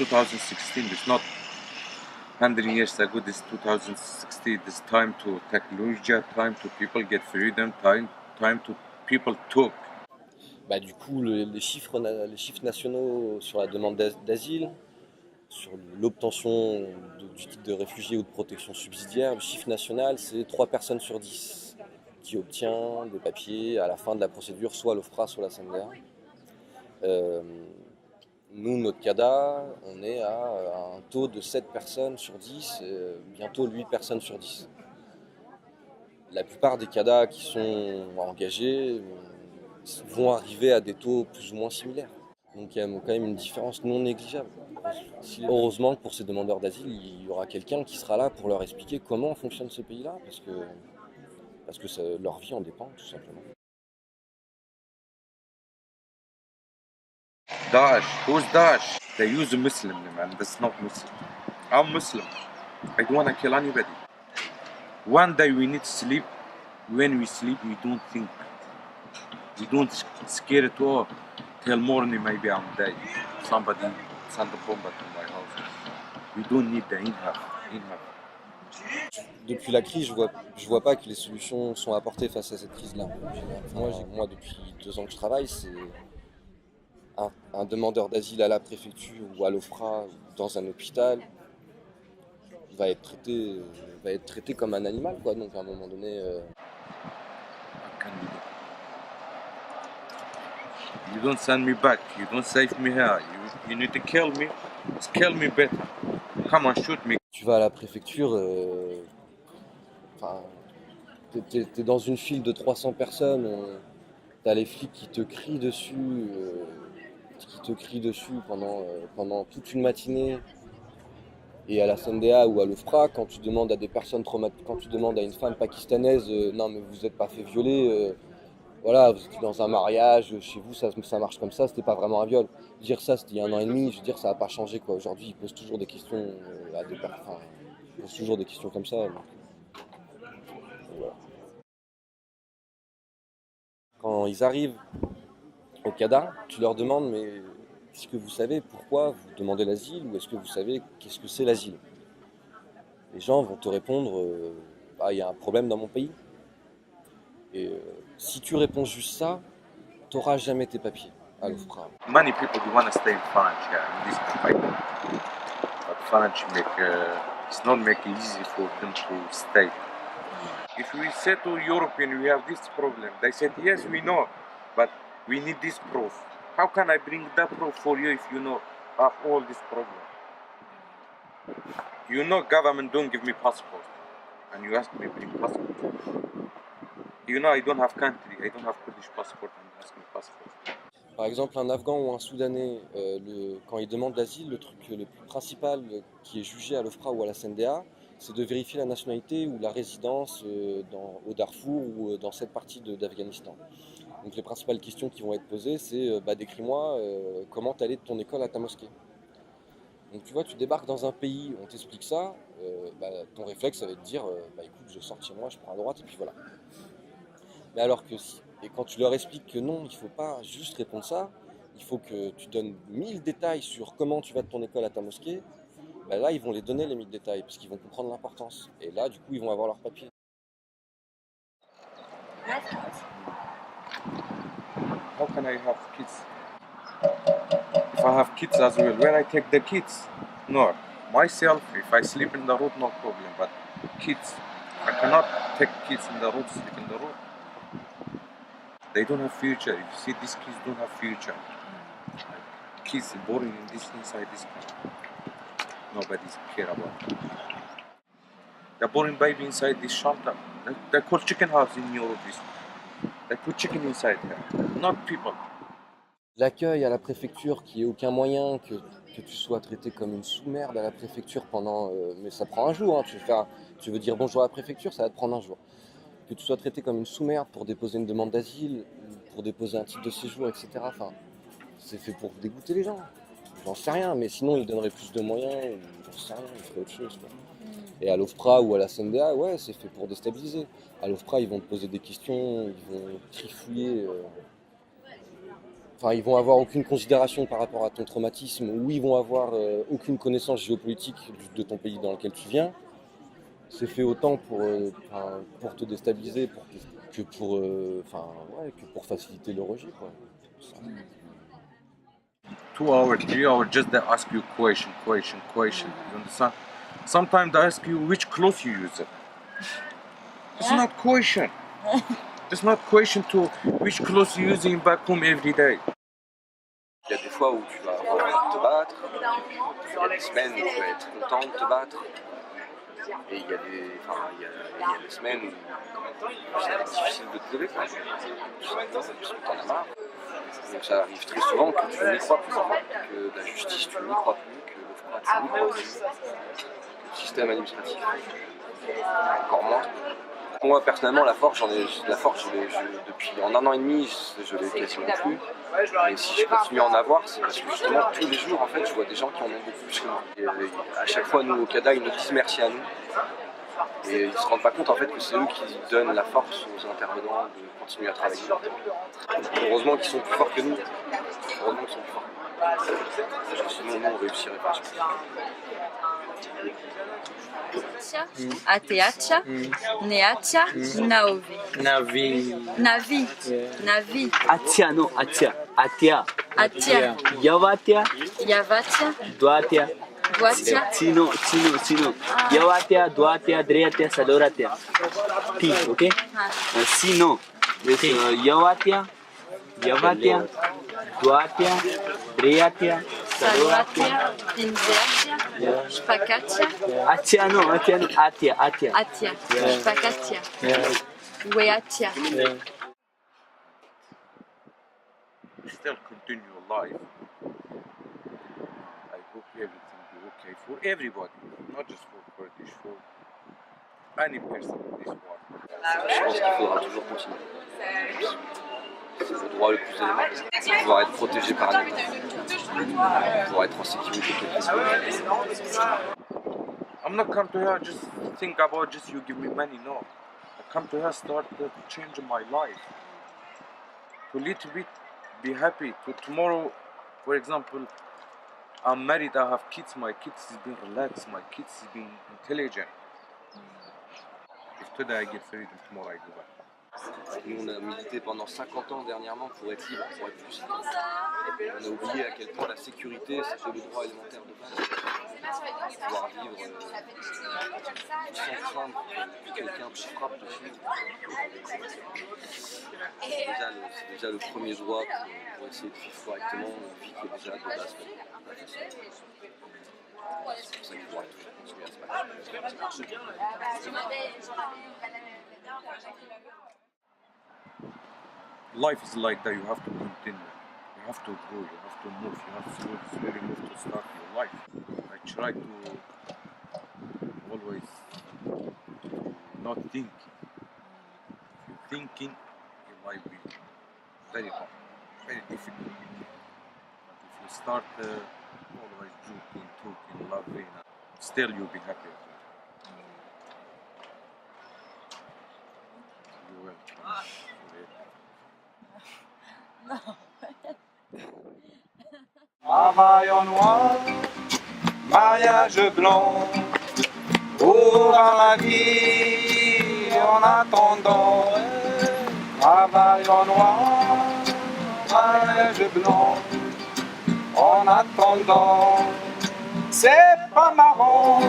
2016. It's not 100 years ago. This 2016. This time to technology, time to people get freedom, time to people talk. Bah, du coup, les chiffres nationaux sur la demande d'asile, sur l'obtention du titre de réfugié ou de protection subsidiaire, le chiffre national, c'est 3 personnes sur 10 qui obtient des papiers à la fin de la procédure, soit l'OFPRA, soit la CNDA. Nous, notre CADA, on est à un taux de 7 personnes sur 10, bientôt 8 personnes sur 10. La plupart des CADA qui sont engagés vont arriver à des taux plus ou moins similaires. Donc il y a quand même une différence non négligeable. Heureusement que pour ces demandeurs d'asile, il y aura quelqu'un qui sera là pour leur expliquer comment fonctionne ce pays-là, parce que leur vie en dépend, tout simplement. Daesh, who's Daesh? They use a Muslim, man. That's not Muslim. I'm Muslim. I don't wanna kill anybody. One day we need to sleep. When we sleep, we don't think. We don't scare it all. Till morning, maybe I'm dead. Somebody send a bomb to my house. We don't need the inhab. Depuis la crise, je vois pas que les solutions sont apportées face à cette crise-là. Moi, depuis 2 ans que je travaille, c'est un demandeur d'asile à la préfecture ou à l'OFPRA ou dans un hôpital va être traité comme un animal, quoi. Donc à un moment donné. You don't send me back. You don't save me here. You need to kill me. Kill me better. Come on, shoot me. Tu vas à la préfecture, t'es dans une file de 300 personnes, t'as les flics qui te crient dessus, pendant toute une matinée. Et à la CNDA ou à l'OFPRA, quand tu demandes à des personnes quand tu demandes à une femme pakistanaise, non mais vous n'êtes pas fait violer, voilà, vous étiez dans un mariage, chez vous ça marche comme ça, c'était pas vraiment un viol. Dire ça, c'était il y a 1 an et demi, je veux dire, ça n'a pas changé, quoi. Aujourd'hui, ils posent toujours des questions à des personnes, ils posent toujours des questions comme ça. Donc, voilà. Quand ils arrivent au CADA, tu leur demandes, mais est-ce que vous savez pourquoi vous demandez l'asile, ou est-ce que vous savez qu'est-ce que c'est l'asile? Les gens vont te répondre, il y a un problème dans mon pays. Et si tu réponds juste ça, tu n'auras jamais tes papiers à l'OFPRA. Many people want to stay in France, yeah, in this country. But France it's not make it easy for them to stay. If we say to European we have this problem, they said yes we know, but we need this proof. How can I bring that proof for you if you know have all this problem? You know government don't give me passport, and you ask me bring passport. You know I don't have country, I don't have Kurdish passport, and you ask me passport. Par exemple, un Afghan ou un Soudanais, quand il demande l'asile, le truc le plus principal qui est jugé à l'OFPRA ou à la CNDA, c'est de vérifier la nationalité ou la résidence au Darfour ou dans cette partie d'Afghanistan. Donc les principales questions qui vont être posées, c'est décris-moi comment tu allais de ton école à ta mosquée. Donc tu vois, tu débarques dans un pays, on t'explique ça, ton réflexe ça va être de dire écoute, je sors de chez moi, je prends à droite et puis voilà. Mais alors que et quand tu leur expliques que non, il ne faut pas juste répondre ça, il faut que tu donnes 1000 détails sur comment tu vas de ton école à ta mosquée, là ils vont les donner les 1000 détails parce qu'ils vont comprendre l'importance. Et là du coup ils vont avoir leur papier. How can I have kids? If I have kids as well, where I take the kids? No, myself, if I sleep in the road, no problem. But kids, I cannot take kids in the road, sleep in the road. They don't have future. You see, these kids don't have future. Kids born in inside this country. Nobody's care about them. They're born baby inside this shelter. They call chicken house in Europe. They put chicken inside here, not people. L'accueil à la préfecture, qui est aucun moyen que tu sois traité comme une sous-merde à la préfecture pendant... mais ça prend un jour, hein. Tu veux dire bonjour à la préfecture, ça va te prendre un jour. Que tu sois traité comme une sous-merde pour déposer une demande d'asile, pour déposer un titre de séjour, etc. Enfin, c'est fait pour dégoûter les gens. J'en sais rien, mais sinon ils donneraient plus de moyens, j'en sais rien, ils feraient autre chose, quoi. Et à l'OFPRA ou à la CNDA, ouais, c'est fait pour déstabiliser. À l'OFPRA, ils vont te poser des questions, ils vont trifouiller enfin, ils vont avoir aucune considération par rapport à ton traumatisme, ou ils vont avoir aucune connaissance géopolitique de ton pays dans lequel tu viens. C'est fait autant pour te déstabiliser que pour faciliter le rejet, quoi. 2 hours, 3 hours, just they ask you question. You understand? Sometimes they ask you which clothes you use. It's not question. It's not question to which clothes you using back home every day. Il y a des fois où tu vas avoir envie de te battre, il y a des semaines où tu vas être content de te battre, et il y a des semaines où ça va être difficile de te lever, quoi. Parce que t'en as marre. Donc ça arrive très souvent que tu n'y crois plus, que la justice tu n'y crois plus, que le FRA tu n'y crois plus, que le système administratif encore moins. Moi personnellement la force, depuis en 1 an et demi, je l'ai quasiment plus. Et si je continue à en avoir, c'est parce que justement tous les jours en fait je vois des gens qui en ont beaucoup plus que moi. Et à chaque fois nous au CADA ils nous disent merci à nous. Et ils ne se rendent pas compte en fait que c'est eux qui donnent la force aux intervenants de continuer à travailler. Heureusement qu'ils sont plus forts que nous. Heureusement qu'ils sont plus forts. Parce que sinon nous on réussirait pas. Ateacha, Neacha, Naovi. Navi. Navi. Yeah. Navi. Atia, no, Atia. Atia. Atia. Yavatia. Yavatia. Duatia. Guatia. Sino. Yavatia, Duatia, Dreatia, Sadoratia. T, ok? Sino. Yavatia, Duatia, Dreatia, Saluatia. Pinzeatia. Shpakatia. Atia, no, Atia. Atia. Shpakatia. Weatia. Still continue your life. I hope everything be okay for everybody, not just for Kurdish, for any person in this world. Je pense qu'il faudra toujours continuer. C'est le droit le plus élémentaire. Pouvoir être protégé par un État. Pouvoir être en sécurité quelque part. I'm not come to here just think about just you give me money, no. I come to here start to change my life. To little bit be happy. To tomorrow, for example, I'm married, I have kids, my kids is being relaxed, my kids is being intelligent. If today I get freedom, tomorrow I go back. Nous, on a milité pendant 50 ans dernièrement pour être libre, pour être plus libre. On a oublié à quel point la sécurité, c'était le droit élémentaire de base. Pouvoir vivre sans crainte que quelqu'un te frappe dessus. C'est déjà le premier droit pour essayer de vivre correctement, une vie qui est déjà de base. C'est pour ça qu'il faudra toujours continuer à se battre. Life is like that, you have to continue. You have to grow, you have to move, you have to slowly move to start your life. I try to always not thinking. If you're thinking, it might be very hard, very difficult. If you start always joking, talking, loving, still you'll be happy. You will. Travail en noir, maillage blanc, pour ma vie en attendant. Travail en noir, maillage blanc, en attendant. C'est pas marrant.